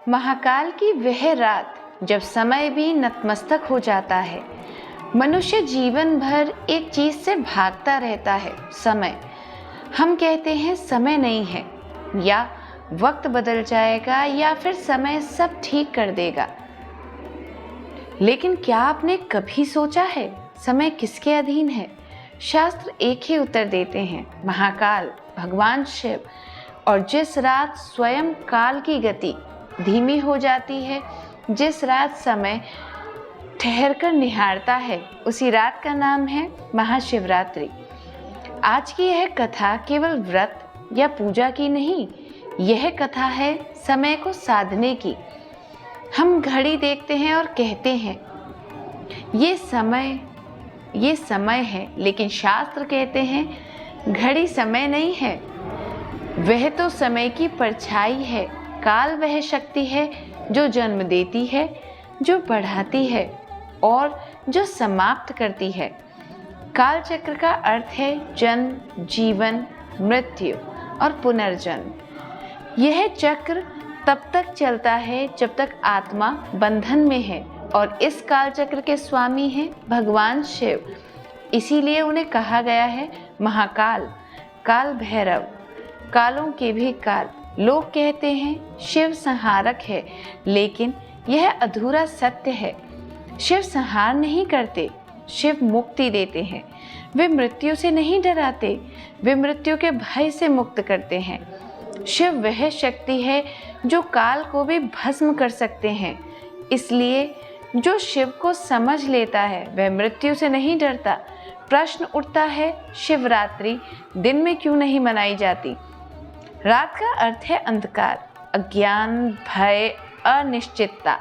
महाकाल की वह रात जब समय भी नतमस्तक हो जाता है। मनुष्य जीवन भर एक चीज से भागता रहता है, समय। हम कहते हैं समय नहीं है, या वक्त बदल जाएगा, या फिर समय सब ठीक कर देगा। लेकिन क्या आपने कभी सोचा है समय किसके अधीन है? शास्त्र एक ही उत्तर देते हैं, महाकाल, भगवान शिव। और जिस रात स्वयं काल की गति धीमी हो जाती है, जिस रात समय ठहर कर निहारता है, उसी रात का नाम है महाशिवरात्रि। आज की यह कथा केवल व्रत या पूजा की नहीं, यह कथा है समय को साधने की। हम घड़ी देखते हैं और कहते हैं ये समय है, लेकिन शास्त्र कहते हैं घड़ी समय नहीं है, वह तो समय की परछाई है। काल वह शक्ति है जो जन्म देती है, जो बढ़ाती है और जो समाप्त करती है। काल चक्र का अर्थ है जन्म, जीवन, मृत्यु और पुनर्जन्म। यह चक्र तब तक चलता है जब तक आत्मा बंधन में है, और इस काल चक्र के स्वामी हैं भगवान शिव। इसीलिए उन्हें कहा गया है महाकाल, काल भैरव, कालों के भी काल। लोग कहते हैं शिव संहारक है, लेकिन यह अधूरा सत्य है। शिव संहार नहीं करते, शिव मुक्ति देते हैं। वे मृत्यु से नहीं डराते, वे मृत्यु के भय से मुक्त करते हैं। शिव वह शक्ति है जो काल को भी भस्म कर सकते हैं। इसलिए जो शिव को समझ लेता है वह मृत्यु से नहीं डरता। प्रश्न उठता है, शिवरात्रि दिन में क्यों नहीं मनाई जाती? रात का अर्थ है अंधकार, अज्ञान, भय, अनिश्चितता,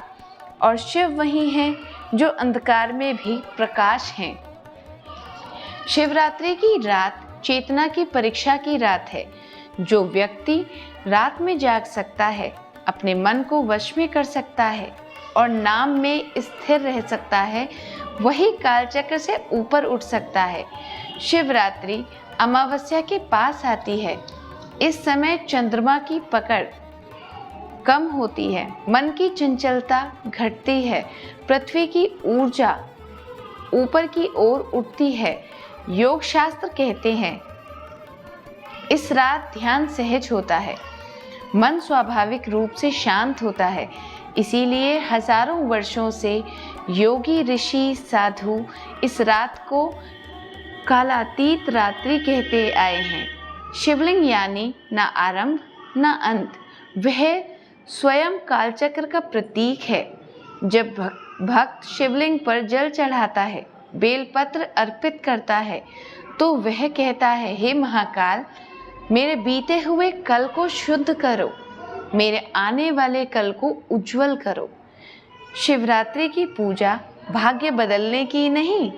और शिव वही हैं जो अंधकार में भी प्रकाश हैं। शिवरात्रि की रात चेतना की परीक्षा की रात है। जो व्यक्ति रात में जाग सकता है, अपने मन को वश में कर सकता है और नाम में स्थिर रह सकता है, वही कालचक्र से ऊपर उठ सकता है। शिवरात्रि अमावस्या के पास आती है। इस समय चंद्रमा की पकड़ कम होती है, मन की चंचलता घटती है, पृथ्वी की ऊर्जा ऊपर की ओर उठती है। योग शास्त्र कहते हैं इस रात ध्यान सहज होता है, मन स्वाभाविक रूप से शांत होता है। इसीलिए हजारों वर्षों से योगी, ऋषि, साधु इस रात को कालातीत रात्रि कहते आए हैं। शिवलिंग यानी ना आरंभ ना अंत, वह स्वयं कालचक्र का प्रतीक है। जब भक्त शिवलिंग पर जल चढ़ाता है, बेलपत्र अर्पित करता है, तो वह कहता है, हे महाकाल, मेरे बीते हुए कल को शुद्ध करो, मेरे आने वाले कल को उज्जवल करो। शिवरात्रि की पूजा भाग्य बदलने की नहीं,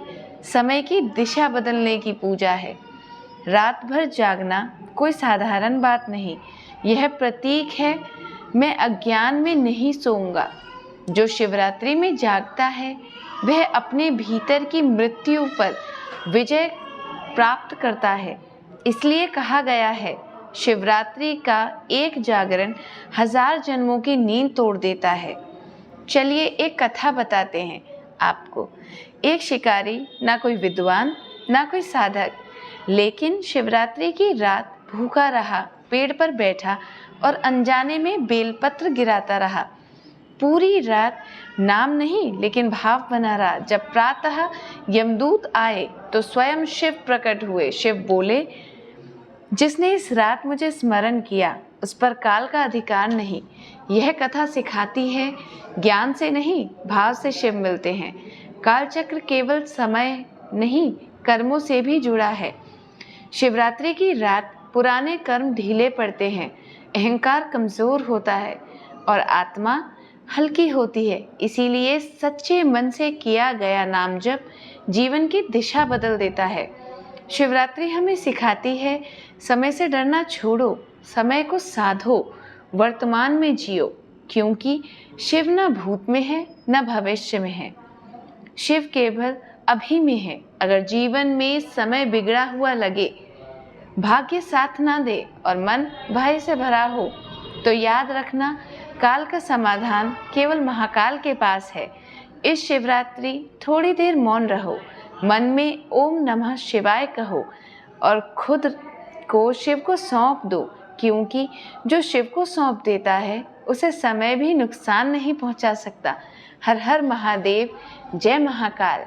समय की दिशा बदलने की पूजा है। रात भर जागना कोई साधारण बात नहीं, यह प्रतीक है मैं अज्ञान में नहीं सोऊंगा। जो शिवरात्रि में जागता है वह अपने भीतर की मृत्यु पर विजय प्राप्त करता है। इसलिए कहा गया है शिवरात्रि का एक जागरण 1000 जन्मों की नींद तोड़ देता है। चलिए एक कथा बताते हैं आपको। एक शिकारी, ना कोई विद्वान ना कोई साधक, लेकिन शिवरात्रि की रात भूखा रहा, पेड़ पर बैठा और अनजाने में बेलपत्र गिराता रहा। पूरी रात नाम नहीं लेकिन भाव बना रहा। जब प्रातः यमदूत आए तो स्वयं शिव प्रकट हुए। शिव बोले, जिसने इस रात मुझे स्मरण किया उस पर काल का अधिकार नहीं। यह कथा सिखाती है ज्ञान से नहीं, भाव से शिव मिलते हैं। कालचक्र केवल समय नहीं, कर्मों से भी जुड़ा है। शिवरात्रि की रात पुराने कर्म ढीले पड़ते हैं, अहंकार कमजोर होता है और आत्मा हल्की होती है। इसीलिए सच्चे मन से किया गया नाम जप जीवन की दिशा बदल देता है। शिवरात्रि हमें सिखाती है समय से डरना छोड़ो, समय को साधो, वर्तमान में जियो, क्योंकि शिव न भूत में है न भविष्य में है, शिव केवल अभी में है। अगर जीवन में समय बिगड़ा हुआ लगे, भाग्य साथ ना दे और मन भय से भरा हो, तो याद रखना काल का समाधान केवल महाकाल के पास है। इस शिवरात्रि थोड़ी देर मौन रहो, मन में ओम नमः शिवाय कहो और खुद को शिव को सौंप दो, क्योंकि जो शिव को सौंप देता है उसे समय भी नुकसान नहीं पहुंचा सकता। हर हर महादेव, जय महाकाल।